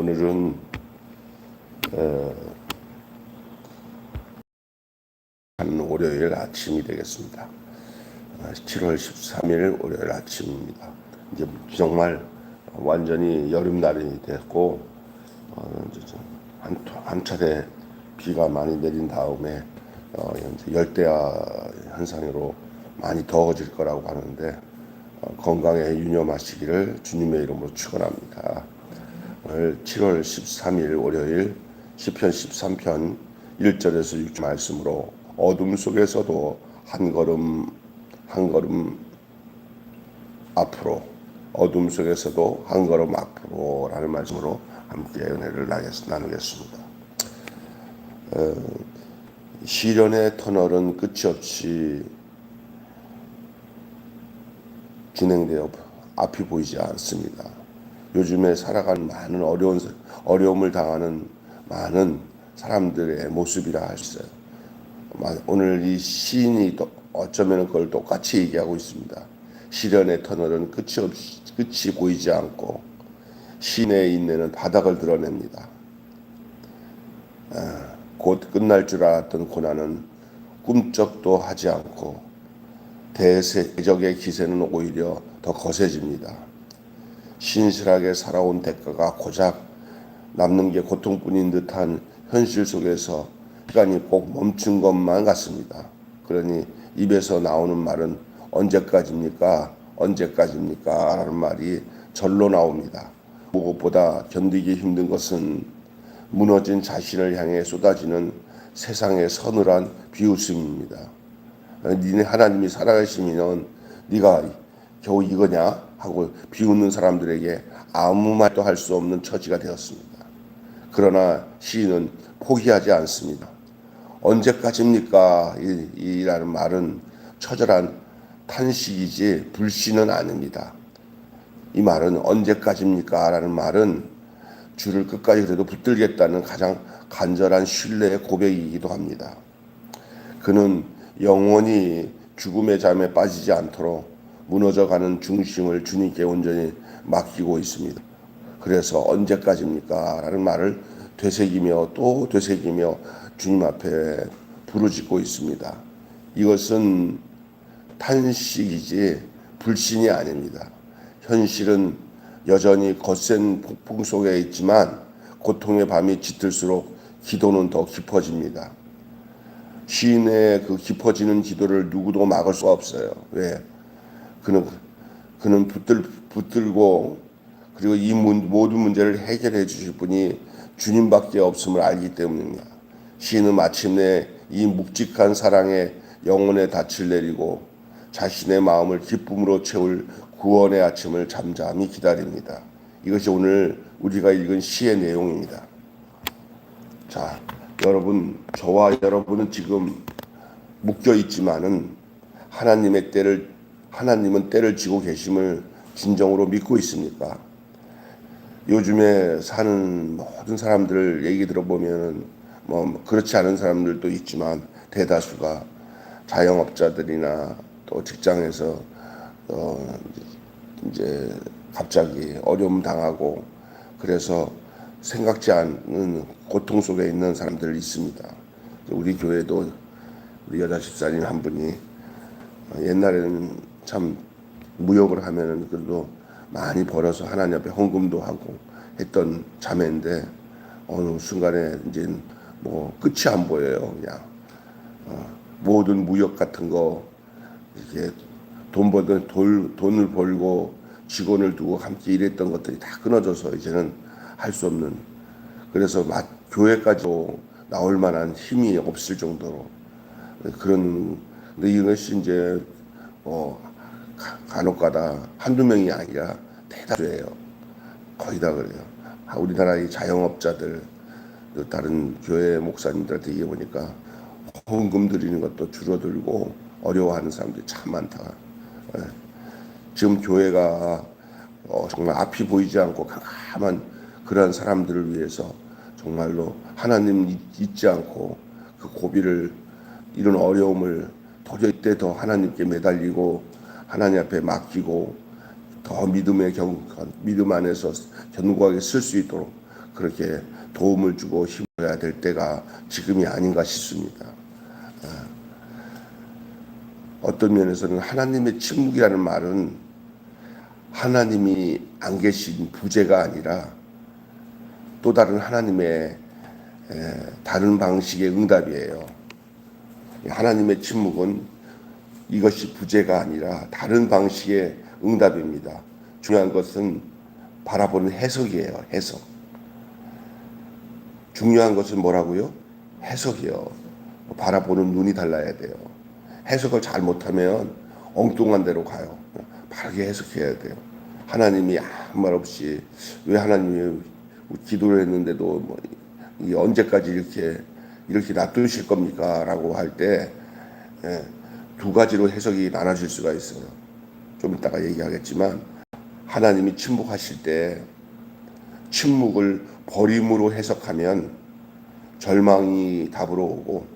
오늘은 한 월요일 아침이 되겠습니다. 7월 13일 월요일 아침입니다. 이제 정말 완전히 여름날이 됐고 한 차례 비가 많이 내린 다음에 열대야 현상으로 많이 더워질 거라고 하는데 건강에 유념하시기를 주님의 이름으로 축원합니다. 오늘 7월 13일 월요일 시편 13편 1절에서 6절 말씀으로 어둠 속에서도 한 걸음 한 걸음 앞으로, 어둠 속에서도 한 걸음 앞으로 라는 말씀으로 함께 은혜를 나누겠습니다. 시련의 터널은 끝이 없이 진행되어 앞이 보이지 않습니다. 요즘에 살아가는 많은 어려움을 당하는 많은 사람들의 모습이라 할 수 있어요. 오늘 이 시인이 어쩌면 그걸 똑같이 얘기하고 있습니다. 시련의 터널은 끝이 보이지 않고 시인의 인내는 바닥을 드러냅니다. 곧 끝날 줄 알았던 고난은 꿈쩍도 하지 않고 대적의 기세는 오히려 더 거세집니다. 신실하게 살아온 대가가 고작 남는 게 고통뿐인 듯한 현실 속에서 시간이 꼭 멈춘 것만 같습니다. 그러니 입에서 나오는 말은 언제까지입니까? 언제까지입니까? 라는 말이 절로 나옵니다. 무엇보다 견디기 힘든 것은 무너진 자신을 향해 쏟아지는 세상의 서늘한 비웃음입니다. 니네 하나님이 살아계시면 네가 겨우 이거냐? 하고 비웃는 사람들에게 아무 말도 할 수 없는 처지가 되었습니다. 그러나 시인은 포기하지 않습니다. 언제까지입니까? 이라는 말은 처절한 탄식이지 불신은 아닙니다. 이 말은 언제까지입니까? 라는 말은 줄을 끝까지 그래도 붙들겠다는 가장 간절한 신뢰의 고백이기도 합니다. 그는 영원히 죽음의 잠에 빠지지 않도록 무너져가는 중심을 주님께 온전히 맡기고 있습니다. 그래서 언제까지입니까? 라는 말을 되새기며 또 되새기며 주님 앞에 부르짖고 있습니다. 이것은 탄식이지 불신이 아닙니다. 현실은 여전히 거센 폭풍 속에 있지만 고통의 밤이 짙을수록 기도는 더 깊어집니다. 시인의 그 깊어지는 기도를 누구도 막을 수 없어요. 왜? 그는 붙들고 그리고 이 모든 문제를 해결해 주실 분이 주님밖에 없음을 알기 때문입니다. 시인은 마침내 이 묵직한 사랑에 영혼의 닻을 내리고 자신의 마음을 기쁨으로 채울 구원의 아침을 잠잠히 기다립니다. 이것이 오늘 우리가 읽은 시의 내용입니다. 자, 여러분, 저와 여러분은 지금 묶여 있지만은 하나님은 때를 지고 계심을 진정으로 믿고 있습니까? 요즘에 사는 모든 사람들 얘기 들어보면 그렇지 않은 사람들도 있지만 대다수가 자영업자들이나 또 직장에서 이제 갑자기 어려움 당하고 그래서 생각지 않은 고통 속에 있는 사람들이 있습니다. 우리 교회도 우리 여자 집사님 한 분이 옛날에는 참 무역을 하면은 그래도 많이 벌어서 하나님 앞에 헌금도 하고 했던 자매인데 어느 순간에 이제 끝이 안 보여요. 그냥 모든 무역 같은 거 이렇게 돈을 벌고 직원을 두고 함께 일했던 것들이 다 끊어져서 이제는 할 수 없는, 그래서 교회까지도 나올 만한 힘이 없을 정도로 그런. 근데 이것이 이제 간혹가다 한두 명이 아니라 대다수예요. 거의 다 그래요. 우리나라의 자영업자들, 다른 교회 목사님들한테 얘기해 보니까 헌금 드리는 것도 줄어들고 어려워하는 사람들이 참 많다. 지금 교회가 정말 앞이 보이지 않고 캄캄한 그러한 사람들을 위해서 정말로 하나님 잊지 않고 그 고비를, 이런 어려움을 도저히 때 더 하나님께 매달리고 하나님 앞에 맡기고 더 믿음 안에서 견고하게 쓸 수 있도록 그렇게 도움을 주고 힘을 될 때가 지금이 아닌가 싶습니다. 어떤 면에서는 하나님의 침묵이라는 말은 하나님이 안 계신 부재가 아니라 또 다른 하나님의 다른 방식의 응답이에요. 하나님의 침묵은 이것이 부재가 아니라 다른 방식의 응답입니다. 중요한 것은 바라보는 해석이에요. 해석. 중요한 것은 뭐라고요? 해석이요. 바라보는 눈이 달라야 돼요. 해석을 잘 못하면 엉뚱한 데로 가요. 바르게 해석해야 돼요. 하나님이 아무 말 없이 왜 하나님이 기도를 했는데도 뭐 언제까지 이렇게 놔두실 겁니까? 라고 할 때 두 가지로 해석이 나눠질 수가 있어요. 좀 이따가 얘기하겠지만 하나님이 침묵하실 때 침묵을 버림으로 해석하면 절망이 답으로 오고,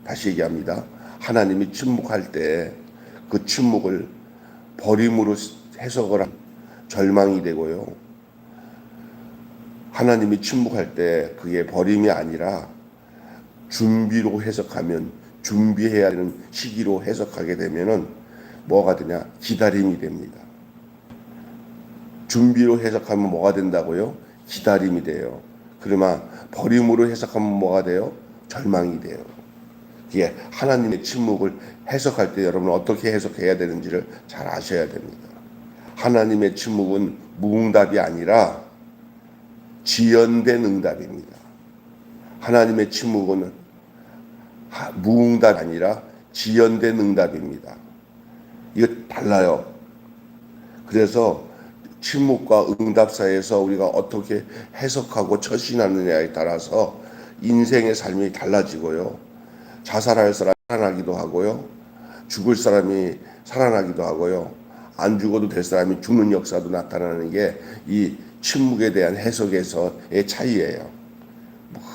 다시 얘기합니다. 하나님이 침묵할 때 그 침묵을 버림으로 해석을 하면 절망이 되고요. 하나님이 침묵할 때 그게 버림이 아니라 준비로 해석하면, 준비해야 하는 시기로 해석하게 되면은 뭐가 되냐? 기다림이 됩니다. 준비로 해석하면 뭐가 된다고요? 기다림이 돼요. 그러면 버림으로 해석하면 뭐가 돼요? 절망이 돼요. 이게 하나님의 침묵을 해석할 때 여러분은 어떻게 해석해야 되는지를 잘 아셔야 됩니다. 하나님의 침묵은 무응답이 아니라 지연된 응답입니다. 하나님의 침묵은 무응답이 아니라 지연된 응답입니다. 이거 달라요. 그래서 침묵과 응답 사이에서 우리가 어떻게 해석하고 처신하느냐에 따라서 인생의 삶이 달라지고요. 자살할 사람이 살아나기도 하고요. 죽을 사람이 살아나기도 하고요. 안 죽어도 될 사람이 죽는 역사도 나타나는 게 이 침묵에 대한 해석에서의 차이예요.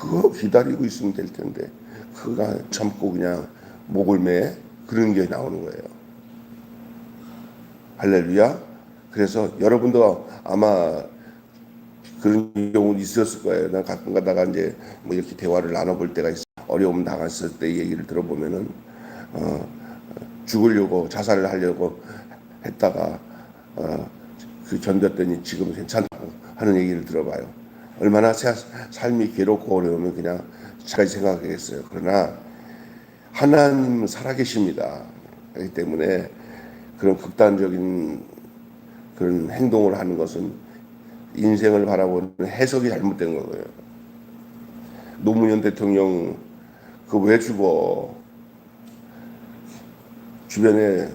그거 기다리고 있으면 될 텐데 그가 참고 그냥 목을 매, 그런 게 나오는 거예요. 할렐루야. 그래서 여러분도 아마 그런 경우 있었을 거예요. 난 가끔 가다가 이제 뭐 이렇게 대화를 나눠볼 때가 있어. 어려움 당했을 때 얘기를 들어보면은 죽으려고 자살을 하려고 했다가 그 견뎠더니 지금 괜찮다고 하는 얘기를 들어봐요. 얼마나 삶이 괴롭고 어려우면 그냥 잘 생각하겠어요. 그러나 하나님은 살아계십니다. 그렇기 때문에 그런 극단적인 그런 행동을 하는 것은 인생을 바라보는 해석이 잘못된 거예요. 노무현 대통령 그 왜 죽어? 주변에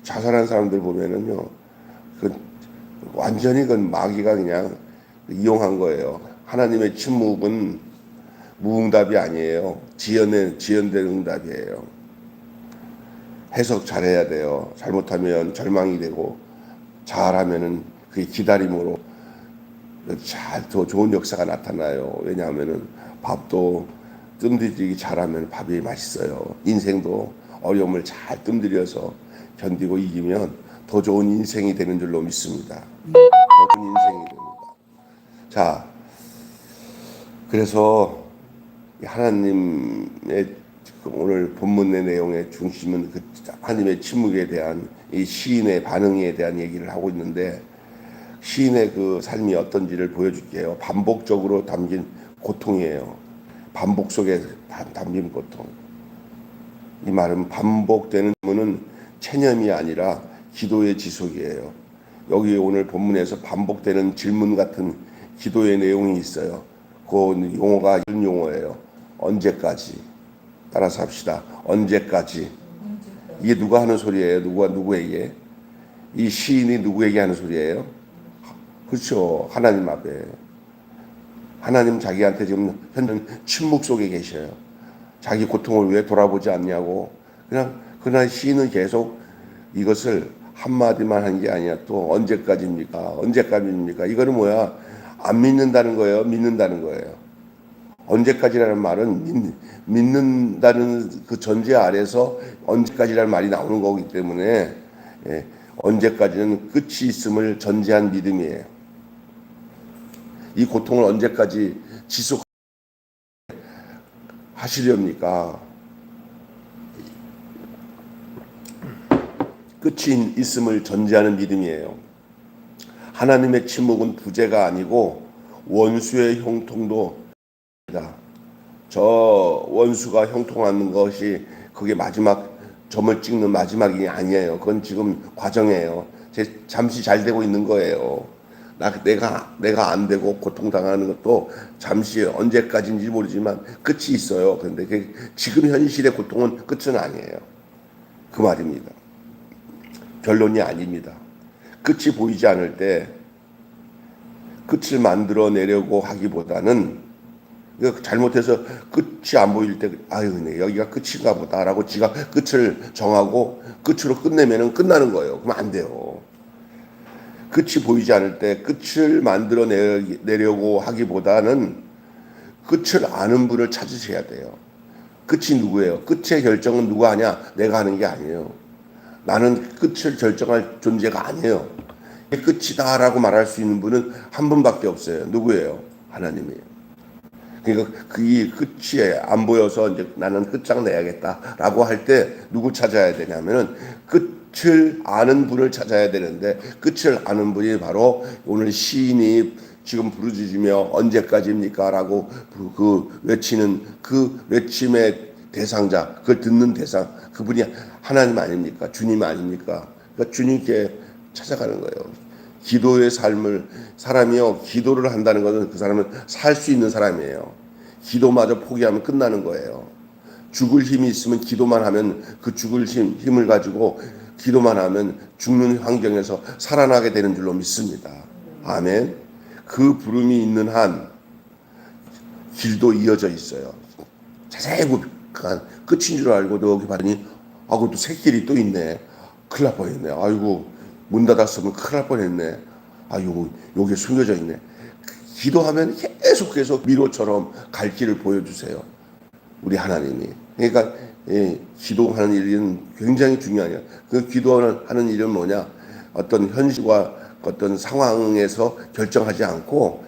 자살한 사람들 보면은요, 그 완전히 그 마귀가 그냥 이용한 거예요. 하나님의 침묵은 무응답이 아니에요. 지연된 응답이에요. 해석 잘해야 돼요. 잘못하면 절망이 되고, 잘하면은 그게 기다림으로 더 좋은 역사가 나타나요. 왜냐하면은 밥도 뜸들이기 잘하면 밥이 맛있어요. 인생도 어려움을 잘 뜸들여서 견디고 이기면 더 좋은 인생이 되는 줄로 믿습니다. 더 좋은 인생이 됩니다. 자, 그래서 하나님의 오늘 본문의 내용의 중심은 그 하나님의 침묵에 대한 이 시인의 반응에 대한 얘기를 하고 있는데, 시인의 그 삶이 어떤지를 보여줄게요. 반복적으로 담긴 고통이에요. 반복 속에 담긴 고통. 이 말은 반복되는 문은 체념이 아니라 기도의 지속이에요. 여기 오늘 본문에서 반복되는 질문 같은 기도의 내용이 있어요. 그 용어가 이런 용어예요. 언제까지? 따라서 합시다. 언제까지? 이게 누가 하는 소리예요? 누구에게? 이 시인이 누구에게 하는 소리예요? 그렇죠. 하나님 앞에. 하나님 자기한테 지금 현재 침묵 속에 계셔요. 자기 고통을 왜 돌아보지 않냐고. 그냥 시인은 계속 이것을 한마디만 한 게 아니야. 또 언제까지입니까? 언제까지입니까? 이거는 뭐야? 안 믿는다는 거예요? 믿는다는 거예요? 언제까지라는 말은 믿는다는 그 전제 아래서 언제까지라는 말이 나오는 거기 때문에, 언제까지는 끝이 있음을 전제한 믿음이에요. 이 고통을 언제까지 지속하시렵니까? 끝이 있음을 전제하는 믿음이에요. 하나님의 침묵은 부재가 아니고 원수의 형통도 아니다. 저 원수가 형통하는 것이 그게 마지막 점을 찍는 마지막이 아니에요. 그건 지금 과정이에요. 잠시 잘 되고 있는 거예요. 내가 안 되고 고통당하는 것도 잠시 언제까지인지 모르지만 끝이 있어요. 그런데 지금 현실의 고통은 끝은 아니에요. 그 말입니다. 결론이 아닙니다. 끝이 보이지 않을 때 끝을 만들어내려고 하기보다는 잘못해서 끝이 안 보일 때 네, 여기가 끝인가 보다라고 지가 끝을 정하고 끝으로 끝내면은 끝나는 거예요. 그럼 안 돼요. 끝이 보이지 않을 때 끝을 만들어내려고 하기보다는 끝을 아는 분을 찾으셔야 돼요. 끝이 누구예요? 끝의 결정은 누가 하냐? 내가 하는 게 아니에요. 나는 끝을 결정할 존재가 아니에요. 이게 끝이다라고 말할 수 있는 분은 한 분밖에 없어요. 누구예요? 하나님이에요. 그러니까 이 끝이 안 보여서 이제 나는 끝장 내야겠다라고 할 때 누구 찾아야 되냐면은 끝을 아는 분을 찾아야 되는데 끝을 아는 분이 바로 오늘 시인이 지금 부르짖으며 언제까지입니까? 라고 그 외치는 그 외침의 대상자, 그걸 듣는 대상, 그분이 하나님 아닙니까? 주님 아닙니까? 그러니까 주님께 찾아가는 거예요. 기도의 삶을 사람이요 기도를 한다는 것은 그 사람은 살 수 있는 사람이에요. 기도마저 포기하면 끝나는 거예요. 죽을 힘이 있으면 기도만 하면 그 죽을 힘을 가지고 기도만 하면 죽는 환경에서 살아나게 되는 줄로 믿습니다. 아멘. 그 부름이 있는 한 길도 이어져 있어요. 자세히 끝인 줄 알고도 여기 봤더니 그것도 새 길이 또 있네. 큰일 날 뻔했네. 아이고 문 닫았으면 큰일 날 뻔했네. 요게 숨겨져 있네. 기도하면 계속 미로처럼 갈 길을 보여주세요. 우리 하나님이. 그러니까 기도하는 일은 굉장히 중요해요. 그 기도하는 일은 뭐냐? 어떤 현실과 어떤 상황에서 결정하지 않고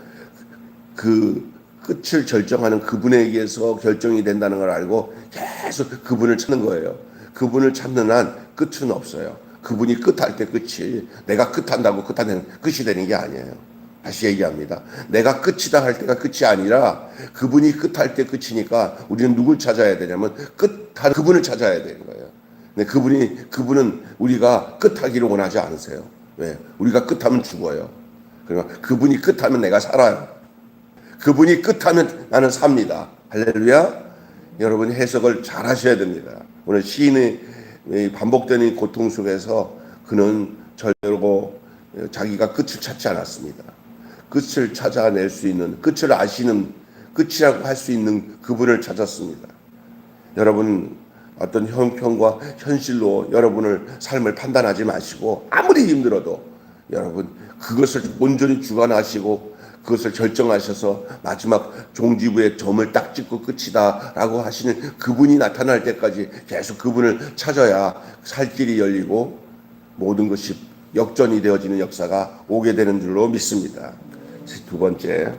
그 끝을 결정하는 그분에게서 결정이 된다는 걸 알고 계속 그분을 찾는 거예요. 그분을 찾는 한 끝은 없어요. 그분이 끝할 때 끝이 내가 끝한다고 끝이 되는 게 아니에요. 다시 얘기합니다. 내가 끝이다 할 때가 끝이 아니라 그분이 끝할 때 끝이니까 우리는 누굴 찾아야 되냐면 끝한 그분을 찾아야 되는 거예요. 근데 그분은 우리가 끝하기를 원하지 않으세요. 왜? 우리가 끝하면 죽어요. 그러니까 그분이 끝하면 내가 살아요. 그분이 끝하면 나는 삽니다. 할렐루야. 여러분 해석을 잘 하셔야 됩니다. 오늘 시인의 반복되는 고통 속에서 그는 절대로 자기가 끝을 찾지 않았습니다. 끝을 찾아낼 수 있는, 끝을 아시는, 끝이라고 할 수 있는 그분을 찾았습니다. 여러분 어떤 형편과 현실로 여러분을 삶을 판단하지 마시고 아무리 힘들어도 여러분 그것을 온전히 주관하시고 그것을 결정하셔서 마지막 종지부에 점을 딱 찍고 끝이다 라고 하시는 그분이 나타날 때까지 계속 그분을 찾아야 살 길이 열리고 모든 것이 역전이 되어지는 역사가 오게 되는 줄로 믿습니다. 두 번째,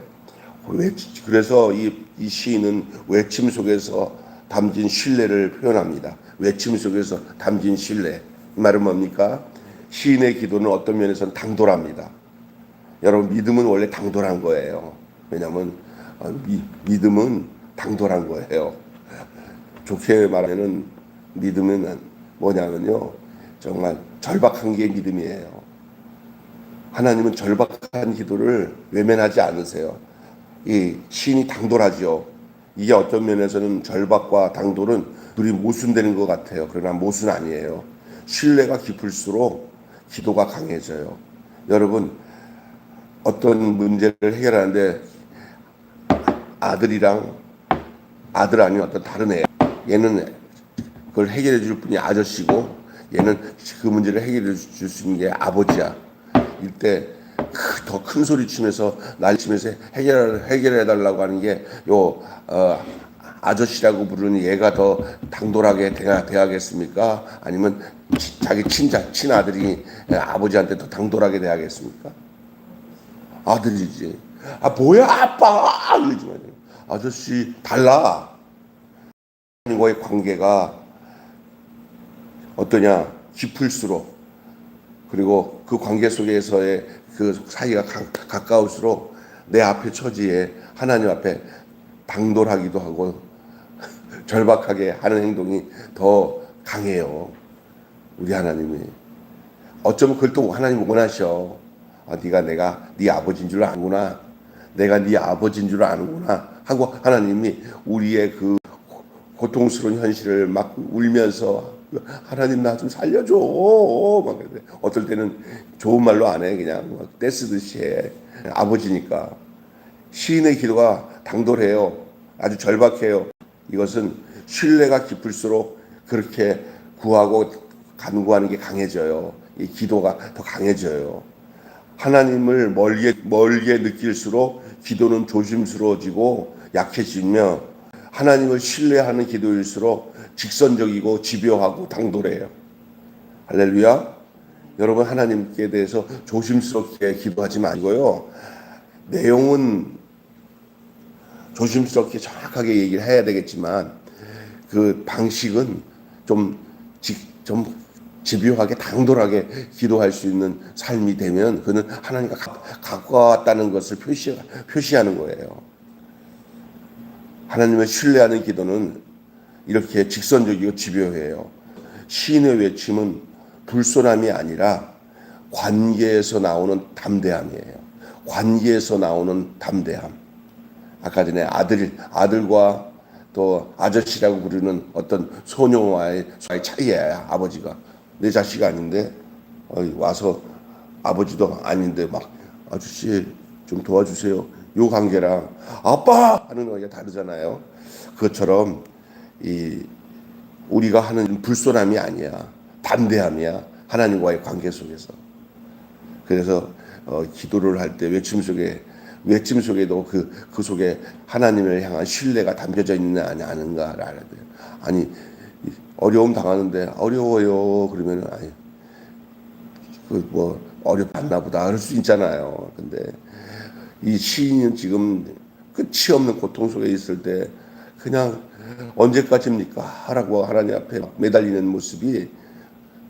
그래서 이 시인은 외침 속에서 담긴 신뢰를 표현합니다. 외침 속에서 담긴 신뢰. 이 말은 뭡니까? 시인의 기도는 어떤 면에서는 당돌합니다. 여러분 믿음은 원래 당돌한 거예요. 왜냐하면 믿음은 당돌한 거예요. 좋게 말하면 믿음은 뭐냐면요, 정말 절박한 게 믿음이에요. 하나님은 절박한 기도를 외면하지 않으세요. 이 시인이 당돌하죠. 이게 어떤 면에서는 절박과 당돌은 둘이 모순되는 것 같아요. 그러나 모순 아니에요. 신뢰가 깊을수록 기도가 강해져요. 여러분 어떤 문제를 해결하는데 아들 아니면 어떤 다른 애, 얘는 그걸 해결해 줄 분이 아저씨고 얘는 그 문제를 해결해 줄 수 있는 게 아버지야. 이때 더 큰 소리 치면서 난리치면서 해결해 달라고 하는 게 아저씨라고 부르는 얘가 더 당돌하게 대하겠습니까? 아니면 자기 친아들이 아버지한테 더 당돌하게 대하겠습니까? 아들이지. 아 뭐야 아빠 이러지 마요. 아저씨 달라. 하나님과의 관계가 어떠냐? 깊을수록, 그리고 그 관계 속에서의 그 사이가 가까울수록 내 앞에 처지에 하나님 앞에 당돌하기도 하고 절박하게 하는 행동이 더 강해요. 우리 하나님이 어쩌면 그걸 또 하나님 원하셔. 아, 내가 네 아버지인 줄 아는구나. 내가 네 아버지인 줄 아는구나 하고 하나님이 우리의 그 고통스러운 현실을 막 울면서 하나님 나 좀 살려줘. 막 그래. 어떨 때는 좋은 말로 안 해. 그냥 막 떼쓰듯이 해. 아버지니까. 시인의 기도가 당돌해요. 아주 절박해요. 이것은 신뢰가 깊을수록 그렇게 구하고 간구하는 게 강해져요. 이 기도가 더 강해져요. 하나님을 멀게 느낄수록 기도는 조심스러워지고 약해지며, 하나님을 신뢰하는 기도일수록 직선적이고 집요하고 당돌해요. 할렐루야. 여러분, 하나님께 대해서 조심스럽게 기도하지 마시고요. 내용은 조심스럽게 정확하게 얘기를 해야 되겠지만 그 방식은 좀 집요하게 당돌하게 기도할 수 있는 삶이 되면 그는 하나님과 가까웠다는 것을 표시하는 거예요. 하나님을 신뢰하는 기도는 이렇게 직선적이고 집요해요. 시인의 외침은 불손함이 아니라 관계에서 나오는 담대함이에요. 관계에서 나오는 담대함. 아까 전에 아들과 또 아저씨라고 부르는 어떤 소녀와의 차이야. 아버지가 내 자식 아닌데 와서 아버지도 아닌데 막 아저씨 좀 도와주세요. 요 관계랑 아빠 하는 관계가 다르잖아요. 그것처럼 우리가 하는 불손함이 아니야. 담대함이야. 하나님과의 관계 속에서. 그래서 기도를 할 때 외침 속에도 그 속에 하나님을 향한 신뢰가 담겨져 있느냐 아닌가를 알아야 돼요. 아니 어려움 당하는데 어려워요 그러면은 아니 어렵나 보다 그럴 수 있잖아요. 근데 이 시인은 지금 끝이 없는 고통 속에 있을 때 그냥 언제까지입니까? 하라고 하나님 앞에 매달리는 모습이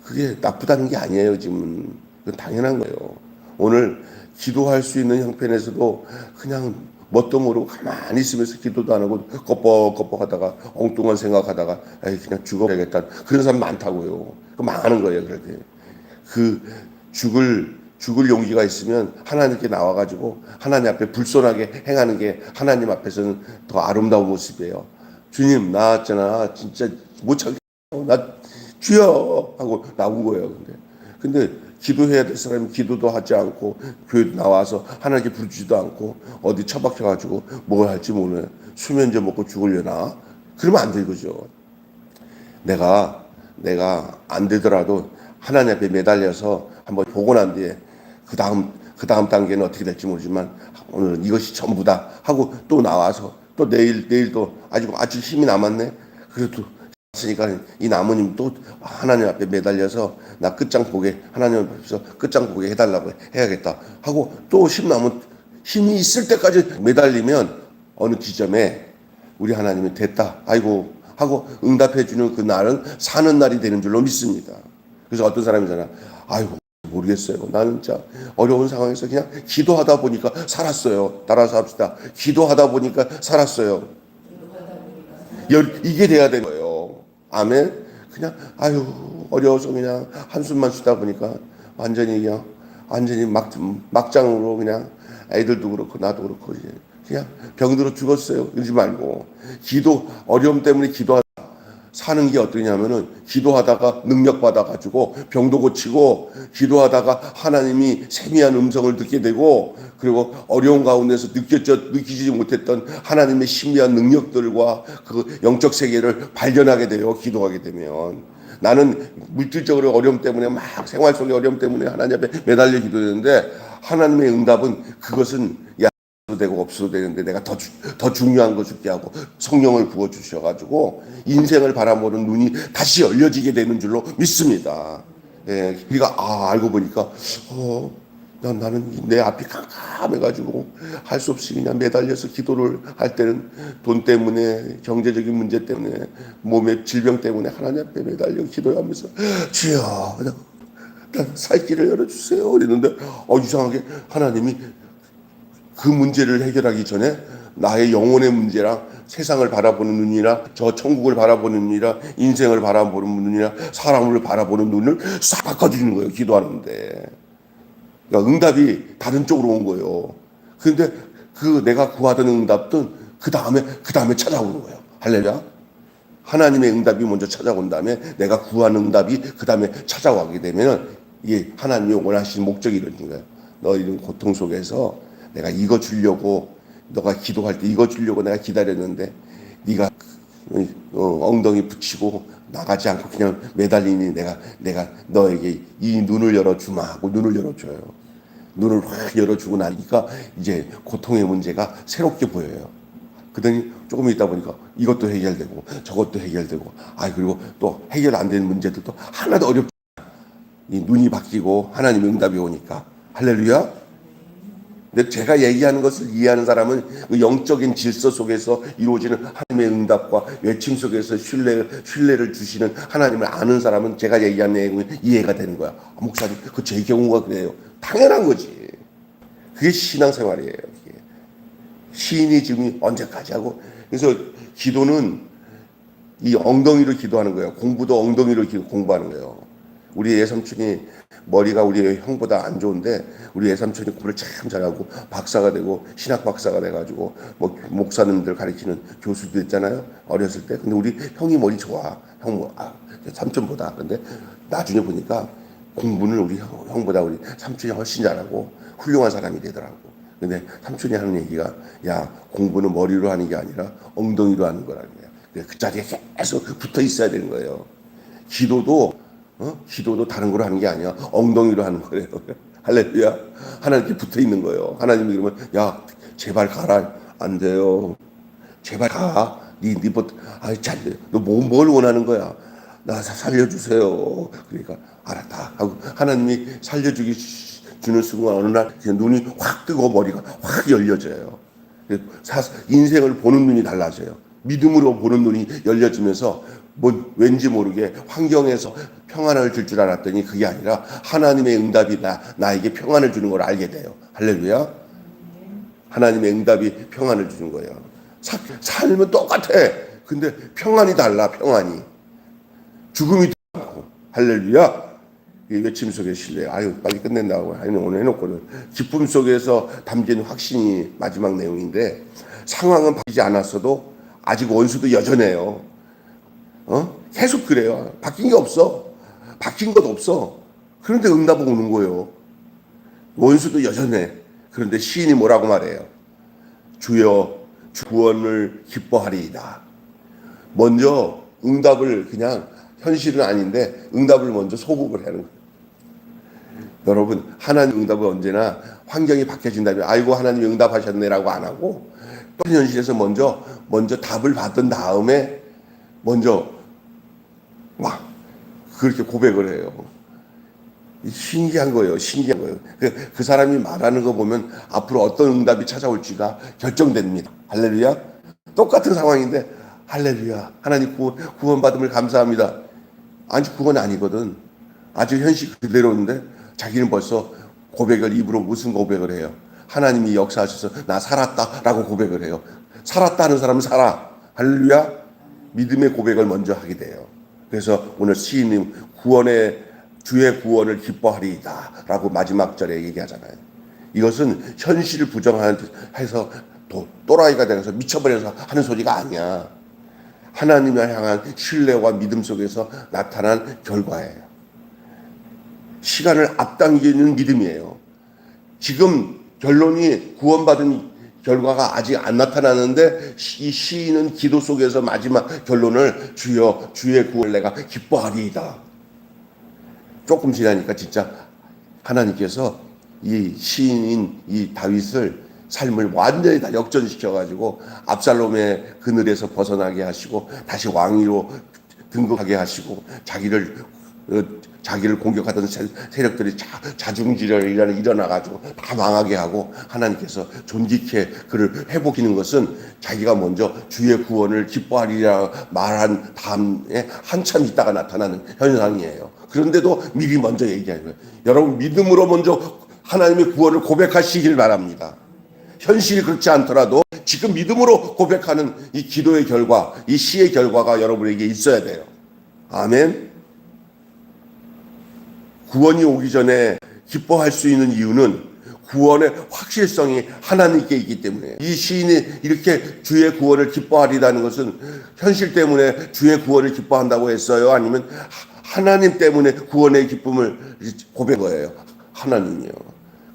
그게 나쁘다는 게 아니에요. 지금 그건 당연한 거예요. 오늘 기도할 수 있는 형편에서도 그냥 뭣도 모르고 가만히 있으면서 기도도 안 하고 껍벅껍벅하다가 엉뚱한 생각하다가 그냥 죽어야겠다 그런 사람 많다고요. 그 망하는 거예요. 그렇게 그 죽을 용기가 있으면 하나님께 나와가지고 하나님 앞에 불손하게 행하는 게 하나님 앞에서는 더 아름다운 모습이에요. 주님 나왔잖아. 진짜 못 참겠어. 나 주여 하고 나온 거예요. 근데 기도해야 될 사람이 기도도 하지 않고 교회도 나와서 하나님께 부르지도 않고 어디 처박혀가지고 뭘 할지 모르네. 수면제 먹고 죽으려나? 그러면 안 되죠. 내가 안 되더라도 하나님 앞에 매달려서 한번 보고 난 뒤에 그 다음 단계는 어떻게 될지 모르지만 오늘은 이것이 전부다 하고 또 나와서 또 내일도 아직 힘이 남았네. 그래도 있으니까 이 나무님 또 하나님 앞에 매달려서 나 끝장 보게 하나님 앞에서 끝장 보게 해달라고 해야겠다 하고 또 힘이 있을 때까지 매달리면 어느 지점에 우리 하나님이 됐다 아이고 하고 응답해주는 그 날은 사는 날이 되는 줄로 믿습니다. 그래서 어떤 사람이잖아. 아이고 모르겠어요. 나는 진짜 어려운 상황에서 그냥 기도하다 보니까 살았어요. 따라서 합시다. 기도하다 보니까 살았어요. 이게 돼야 되는 거예요. 아멘. 그냥 어려워서 그냥 한숨만 쉬다 보니까 완전히 막장으로 그냥 애들도 그렇고 나도 그렇고 이제 그냥 병들어 죽었어요. 이러지 말고 어려움 때문에 기도하다 사는 게 어떠냐면은 기도하다가 능력 받아가지고 병도 고치고 기도하다가 하나님이 세미한 음성을 듣게 되고 그리고 어려운 가운데서 느끼지 못했던 하나님의 신비한 능력들과 그 영적 세계를 발견하게 돼요. 기도하게 되면 나는 물질적으로 어려움 때문에 막 생활 속의 어려움 때문에 하나님 앞에 매달려 기도했는데 하나님의 응답은 그것은 되고 없어도 되는데 내가 더 중요한 거 줄게 하고 성령을 부어 주셔가지고 인생을 바라보는 눈이 다시 열려지게 되는 줄로 믿습니다. 예, 우리가 알고 보니까 나는 내 앞이 캄캄해가지고 할 수 없이 그냥 매달려서 기도를 할 때는 돈 때문에, 경제적인 문제 때문에, 몸의 질병 때문에 하나님 앞에 매달려 기도하면서 주여 난 살 길을 열어주세요 이랬는데 이상하게 하나님이 그 문제를 해결하기 전에 나의 영혼의 문제랑 세상을 바라보는 눈이나 저 천국을 바라보는 눈이나 인생을 바라보는 눈이나 사람을 바라보는 눈을 싹 바꿔주는 거예요. 기도하는데. 그러니까 응답이 다른 쪽으로 온 거예요. 그런데 그 내가 구하던 응답은 그 다음에 찾아오는 거예요. 할렐루야. 하나님의 응답이 먼저 찾아온 다음에 내가 구하는 응답이 그 다음에 찾아가게 되면 이게 하나님이 원하시는 목적이 이런 거예요. 너희는 고통 속에서 내가 이거 주려고 너가 기도할 때 이거 주려고 내가 기다렸는데 네가 엉덩이 붙이고 나가지 않고 그냥 매달리니 내가 너에게 이 눈을 열어주마 하고 눈을 열어줘요. 눈을 확 열어주고 나니까 이제 고통의 문제가 새롭게 보여요. 그러더니 조금 있다 보니까 이것도 해결되고 저것도 해결되고 그리고 또 해결 안 되는 문제들도 하나도 어렵지 않아. 이 눈이 바뀌고 하나님의 응답이 오니까 할렐루야. 근데 제가 얘기하는 것을 이해하는 사람은 그 영적인 질서 속에서 이루어지는 하나님의 응답과 외침 속에서 신뢰를 주시는 하나님을 아는 사람은 제가 얘기하는 내용이 이해가 되는 거야. 목사님, 그 제 경우가 그래요. 당연한 거지. 그게 신앙생활이에요. 그게. 시인이 지금 언제까지 하고. 그래서 기도는 이 엉덩이로 기도하는 거예요. 공부도 엉덩이로 공부하는 거예요. 우리 예삼촌이 머리가 우리 형보다 안 좋은데 우리 예삼촌이 공부를 참 잘하고 박사가 되고 신학 박사가 돼가지고 뭐 목사님들 가르치는 교수도 있잖아요. 어렸을 때. 근데 우리 형이 머리 좋아. 삼촌보다. 근데 나중에 보니까 공부는 우리 형보다 우리 삼촌이 훨씬 잘하고 훌륭한 사람이 되더라고. 근데 삼촌이 하는 얘기가 야, 공부는 머리로 하는 게 아니라 엉덩이로 하는 거라는 거야. 그 자리에 계속 붙어 있어야 되는 거예요. 기도도 다른 거로 하는 게 아니야. 엉덩이로 하는 거예요. 할렐루야. 하나님께 붙어 있는 거예요. 하나님이 그러면 야, 제발 가라. 안 돼요. 제발 가. 너 뭘 원하는 거야? 나 살려주세요. 그러니까 알았다 하고 하나님이 주는 순간 어느 날 그냥 눈이 확 뜨고 머리가 확 열려져요. 인생을 보는 눈이 달라져요. 믿음으로 보는 눈이 열려지면서 왠지 모르게 환경에서 평안을 줄 줄 알았더니 그게 아니라 하나님의 응답이 나에게 평안을 주는 걸 알게 돼요. 할렐루야. 하나님의 응답이 평안을 주는 거예요. 삶은 똑같아. 근데 평안이 달라. 평안이. 죽음이 달라고. 할렐루야. 이 외침 속에 신뢰. 빨리 끝낸다고. 오늘 해놓고는 기쁨 속에서 담긴 확신이 마지막 내용인데 상황은 바뀌지 않았어도 아직 원수도 여전해요. 계속 그래요. 바뀐 게 없어. 바뀐 것 없어. 그런데 응답은 오는 거예요. 원수도 여전해. 그런데 시인이 뭐라고 말해요? 주여 주 구원을 기뻐하리이다. 먼저 응답을 그냥 현실은 아닌데 응답을 먼저 소극을 하는 거예요. 여러분 하나님 응답은 언제나 환경이 바뀌어진다면 아이고 하나님이 응답하셨네라고 안 하고 또 현실에서 먼저 답을 받은 다음에 먼저 막 그렇게 고백을 해요. 신기한 거예요. 신기한 거예요. 그 사람이 말하는 거 보면 앞으로 어떤 응답이 찾아올지가 결정됩니다. 할렐루야. 똑같은 상황인데 할렐루야. 하나님 구원받음을 감사합니다. 아직 구원 아니거든. 아직 현실 그대로인데 자기는 벌써 고백을 입으로 무슨 고백을 해요? 하나님이 역사하셔서 나 살았다라고 고백을 해요. 살았다는 사람은 살아. 할렐루야. 믿음의 고백을 먼저 하게 돼요. 그래서 오늘 시인님 주의 구원을 기뻐하리이다 라고 마지막 절에 얘기하잖아요. 이것은 현실을 부정해서 또라이가 되어서 미쳐버려서 하는 소리가 아니야. 하나님을 향한 신뢰와 믿음 속에서 나타난 결과예요. 시간을 앞당기는 믿음이에요. 지금 결론이 구원받은 결과가 아직 안 나타나는데 이 시인은 기도 속에서 마지막 결론을 주여 주의 구원을 내가 기뻐하리이다. 조금 지나니까 진짜 하나님께서 이 시인인 이 다윗을 삶을 완전히 다 역전시켜가지고 압살롬의 그늘에서 벗어나게 하시고 다시 왕위로 등극하게 하시고 자기를 자기를 공격하던 세력들이 자중지련이 일어나가지고 다 망하게 하고 하나님께서 존귀케 그를 회복시키는 것은 자기가 먼저 주의 구원을 기뻐하리라 말한 다음에 한참 있다가 나타나는 현상이에요. 그런데도 미리 먼저 얘기하는 거예요. 여러분 믿음으로 먼저 하나님의 구원을 고백하시길 바랍니다. 현실이 그렇지 않더라도 지금 믿음으로 고백하는 이 기도의 결과, 이 시의 결과가 여러분에게 있어야 돼요. 아멘. 구원이 오기 전에 기뻐할 수 있는 이유는 구원의 확실성이 하나님께 있기 때문에, 이 시인이 이렇게 주의 구원을 기뻐하리라는 것은 현실 때문에 주의 구원을 기뻐한다고 했어요? 아니면 하나님 때문에 구원의 기쁨을 고백한 거예요? 하나님이요.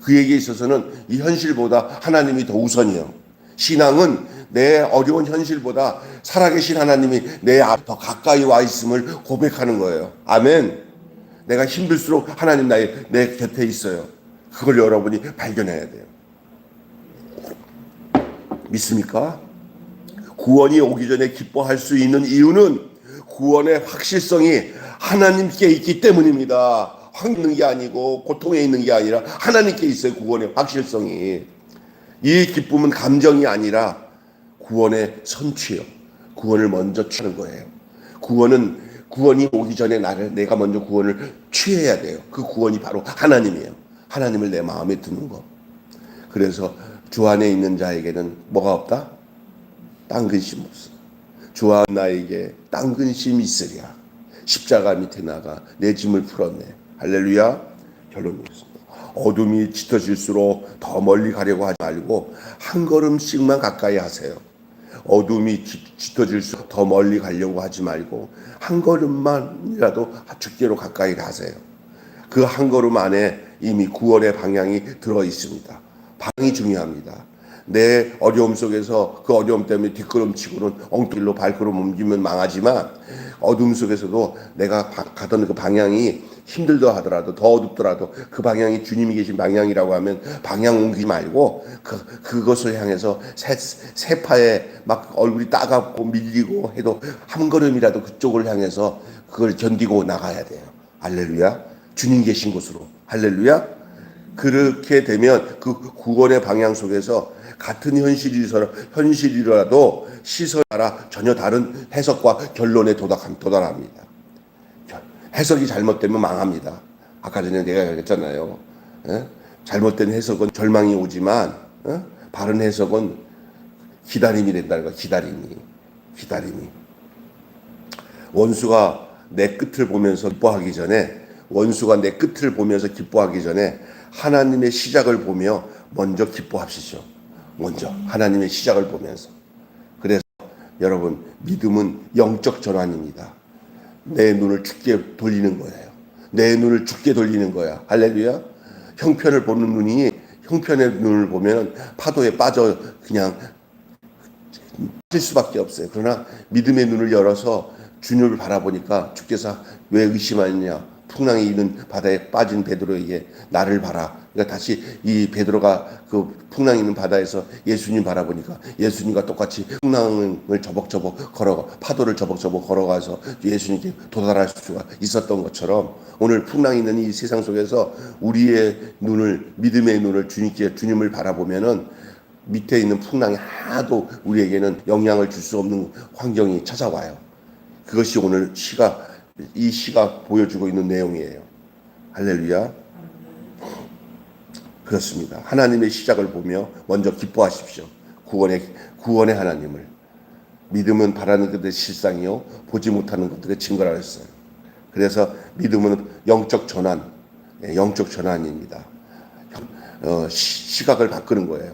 그에게 있어서는 이 현실보다 하나님이 더 우선이요. 신앙은 내 어려운 현실보다 살아계신 하나님이 내 앞 더 가까이 와 있음을 고백하는 거예요. 아멘. 내가 힘들수록 하나님 내 곁에 있어요. 그걸 여러분이 발견해야 돼요. 믿습니까? 구원이 오기 전에 기뻐할 수 있는 이유는 구원의 확실성이 하나님께 있기 때문입니다. 있는 게 아니고 고통에 있는 게 아니라 하나님께 있어요. 구원의 확실성이. 이 기쁨은 감정이 아니라 구원의 선취요. 구원을 먼저 취하는 거예요. 구원이 오기 전에 내가 먼저 구원을 취해야 돼요. 그 구원이 바로 하나님이에요. 하나님을 내 마음에 두는 거. 그래서 주 안에 있는 자에게는 뭐가 없다? 딴 근심 없어. 주 안 나에게 딴 근심이 있으랴. 십자가 밑에 나가 내 짐을 풀었네. 할렐루야. 결론이었습니다. 어둠이 짙어질수록 더 멀리 가려고 하지 말고 한 걸음씩만 가까이 하세요. 어둠이 짙어질수록 더 멀리 가려고 하지 말고 한 걸음만이라도 주께로 가까이 가세요. 그 한 걸음 안에 이미 구원의 방향이 들어 있습니다. 방향이 중요합니다. 내 어려움 속에서 그 어려움 때문에 뒷걸음치고는 엉뚱길로 발걸음 옮기면 망하지만, 어둠 속에서도 내가 가던 그 방향이 힘들다 하더라도 더 어둡더라도 그 방향이 주님이 계신 방향이라고 하면 방향 옮기지 말고 그것을 향해서 세파에 막 얼굴이 따갑고 밀리고 해도 한 걸음이라도 그쪽을 향해서 그걸 견디고 나가야 돼요. 할렐루야. 주님 계신 곳으로. 할렐루야. 그렇게 되면 그 구원의 방향 속에서 같은 현실이라도 시선에 따라 전혀 다른 해석과 결론에 도달합니다. 해석이 잘못되면 망합니다. 아까 전에 내가 얘기했잖아요. 잘못된 해석은 절망이 오지만 바른 해석은 기다림이 된다는 거야. 기다림이. 원수가 내 끝을 보면서 기뻐하기 전에 하나님의 시작을 보며 먼저 기뻐합시죠. 먼저 하나님의 시작을 보면서. 그래서 여러분, 믿음은 영적 전환입니다. 내 눈을 주께 돌리는 거예요. 내 눈을 주께 돌리는 거야. 할렐루야. 형편을 보는 눈이, 형편의 눈을 보면 파도에 빠져 그냥 빠질 수밖에 없어요. 그러나 믿음의 눈을 열어서 주님을 바라보니까 주께서 왜 의심하느냐? 풍랑이 있는 바다에 빠진 베드로에게 나를 봐라. 그러니까 다시 이 베드로가 그 풍랑이 있는 바다에서 예수님 바라보니까 예수님과 똑같이 풍랑을 저벅저벅 파도를 저벅저벅 걸어가서 예수님께 도달할 수가 있었던 것처럼, 오늘 풍랑이 있는 이 세상 속에서 우리의 눈을, 믿음의 눈을 주님을 바라보면은 밑에 있는 풍랑이 하나도 우리에게는 영향을 줄 수 없는 환경이 찾아와요. 그것이 오늘 이 시가 보여주고 있는 내용이에요. 할렐루야. 그렇습니다. 하나님의 시작을 보며 먼저 기뻐하십시오. 구원의 하나님을. 믿음은 바라는 것들의 실상이요 보지 못하는 것들의 증거라 했어요. 그래서 믿음은 영적 전환입니다. 시각을 바꾸는 거예요.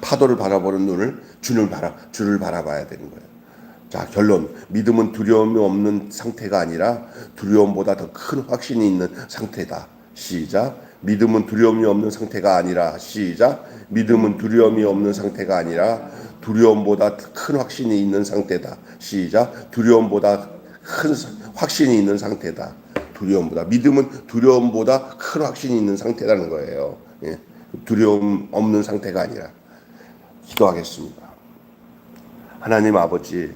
파도를 바라보는 눈을 주를 바라봐야 되는 거예요. 자, 결론. 믿음은 두려움이 없는 상태가 아니라 두려움보다 더 큰 확신이 있는 상태다. 시작. 믿음은 두려움이 없는 상태가 아니라, 시작. 믿음은 두려움이 없는 상태가 아니라 두려움보다 큰 확신이 있는 상태다. 시작. 두려움보다 큰 확신이 있는 상태다. 믿음은 두려움보다 큰 확신이 있는 상태라는 거예요. 예. 두려움 없는 상태가 아니라. 기도하겠습니다. 하나님 아버지,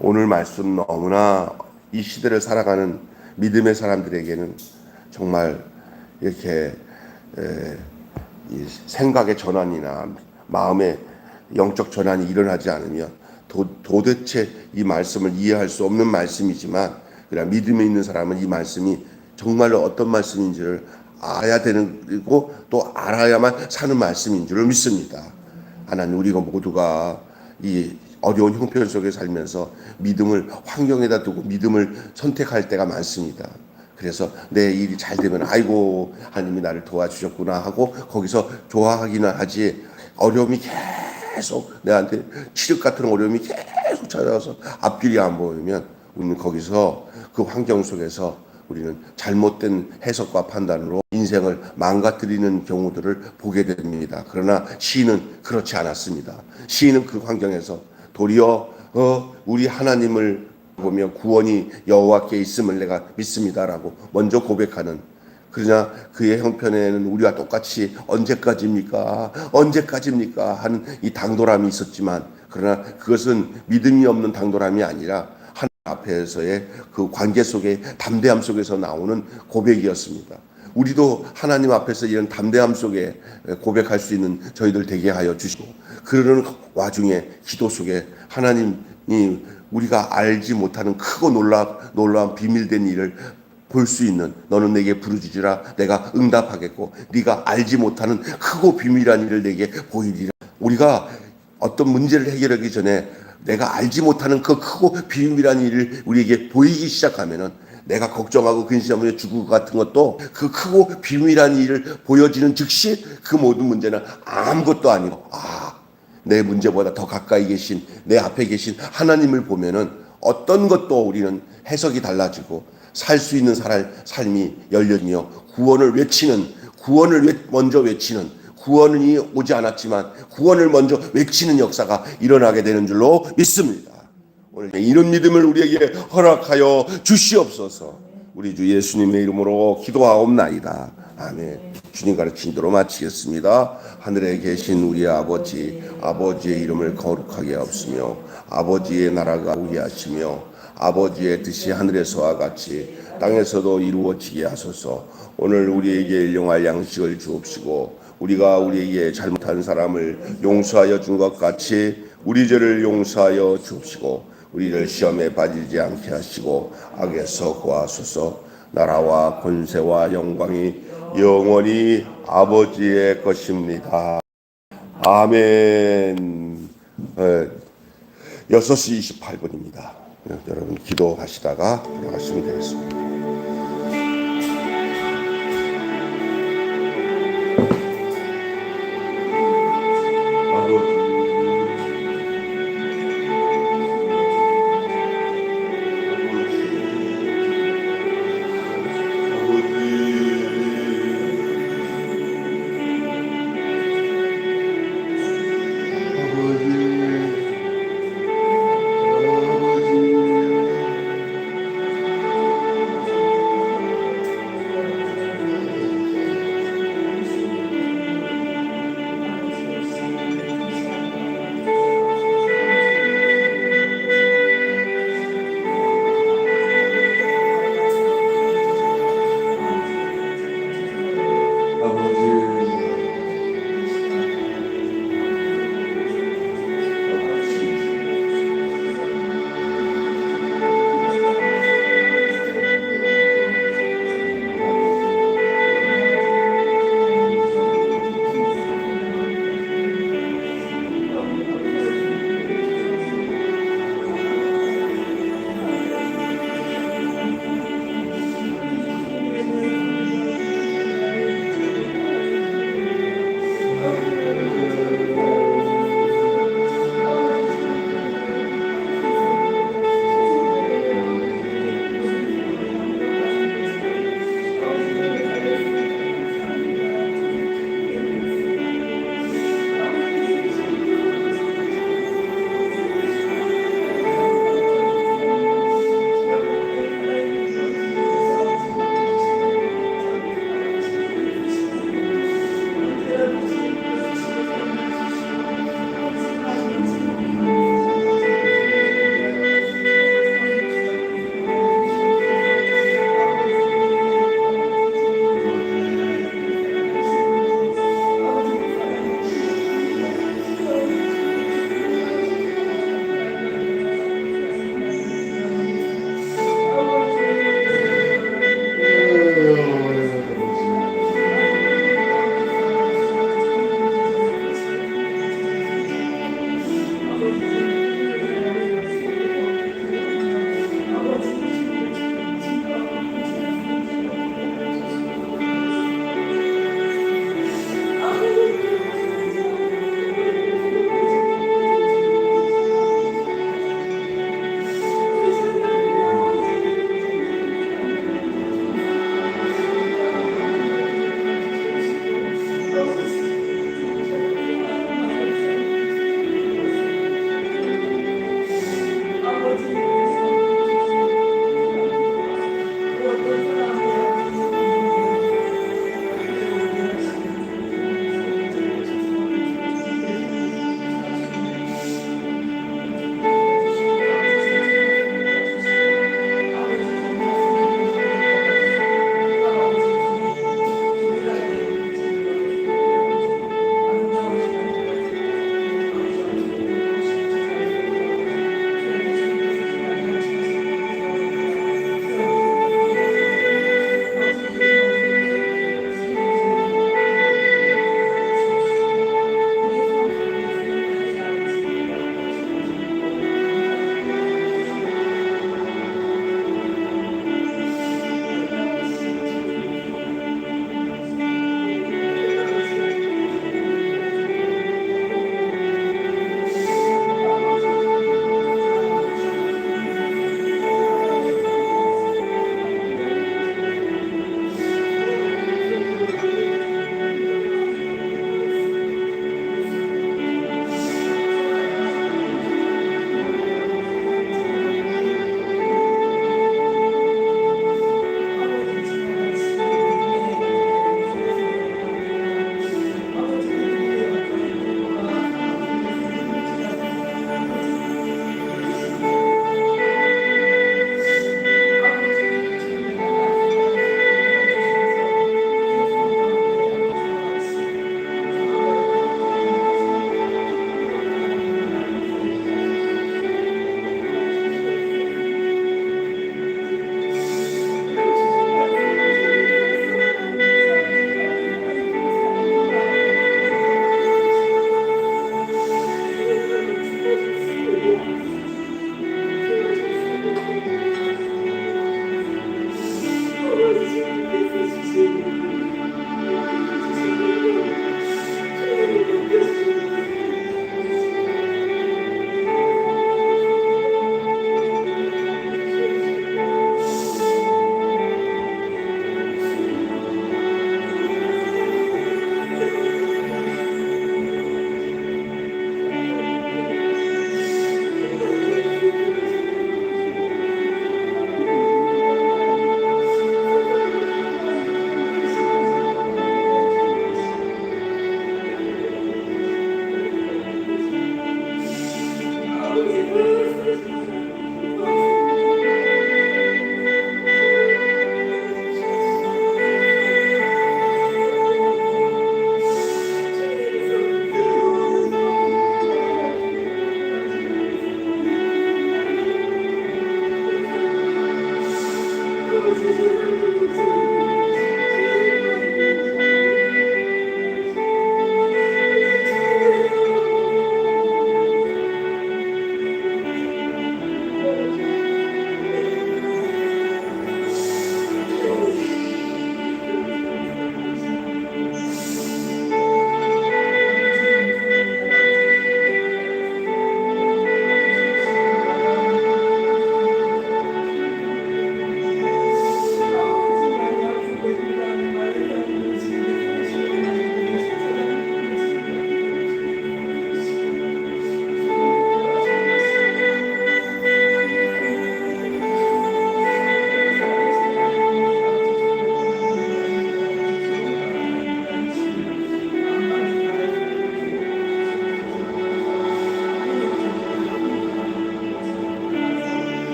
오늘 말씀 너무나 이 시대를 살아가는 믿음의 사람들에게는 정말 이렇게 이 생각의 전환이나 마음의 영적 전환이 일어나지 않으면 도대체 이 말씀을 이해할 수 없는 말씀이지만, 그냥 믿음에 있는 사람은 이 말씀이 정말로 어떤 말씀인지를 알아야 되고 또 알아야만 사는 말씀인 줄 믿습니다. 하나님, 우리가 모두가 이 어려운 형편 속에 살면서 믿음을 환경에다 두고 믿음을 선택할 때가 많습니다. 그래서 내 일이 잘 되면 아이고 하나님이 나를 도와주셨구나 하고 거기서 좋아하기는 하지, 어려움이 계속 내한테 치력 같은 어려움이 계속 찾아와서 앞길이 안 보이면 우리는 거기서 그 환경 속에서 우리는 잘못된 해석과 판단으로 인생을 망가뜨리는 경우들을 보게 됩니다. 그러나 시인은 그렇지 않았습니다. 시인은 그 환경에서 도리어 우리 하나님을 보며 구원이 여호와께 있음을 내가 믿습니다라고 먼저 고백하는, 그러나 그의 형편에는 우리와 똑같이 언제까지입니까 하는 이 당돌함이 있었지만, 그러나 그것은 믿음이 없는 당돌함이 아니라 하나님 앞에서의 그 관계 속에 담대함 속에서 나오는 고백이었습니다. 우리도 하나님 앞에서 이런 담대함 속에 고백할 수 있는 저희들 되게 하여 주시고, 그러는 와중에 기도 속에 하나님이 우리가 알지 못하는 크고 놀라운 비밀된 일을 볼 수 있는, 너는 내게 부르짖으라 내가 응답하겠고 네가 알지 못하는 크고 비밀한 일을 내게 보이리라. 우리가 어떤 문제를 해결하기 전에 내가 알지 못하는 그 크고 비밀한 일을 우리에게 보이기 시작하면은, 내가 걱정하고 근심하며 죽을 것 같은 것도 그 크고 비밀한 일을 보여지는 즉시 그 모든 문제는 아무것도 아니고, 내 문제보다 더 가까이 계신 내 앞에 계신 하나님을 보면은 어떤 것도 우리는 해석이 달라지고 살 수 있는 삶이 열려지며 구원을 먼저 외치는, 구원이 오지 않았지만 구원을 먼저 외치는 역사가 일어나게 되는 줄로 믿습니다. 오늘 이런 믿음을 우리에게 허락하여 주시옵소서. 우리 주 예수님의 이름으로 기도하옵나이다. 아멘. 주님 가르친 대로 마치겠습니다. 하늘에 계신 우리 아버지, 아버지의 이름을 거룩하게 하옵시며 아버지의 나라가 오게 하시며 아버지의 뜻이 하늘에서와 같이 땅에서도 이루어지게 하소서. 오늘 우리에게 일용할 양식을 주옵시고 우리가 우리에게 잘못한 사람을 용서하여 준 것 같이 우리 죄를 용서하여 주옵시고 우리를 시험에 빠지지 않게 하시고 악에서 구하소서. 나라와 권세와 영광이 영원히 아버지의 것입니다. 아멘. 6시 28분입니다. 여러분 기도하시다가 들어가시면 되겠습니다.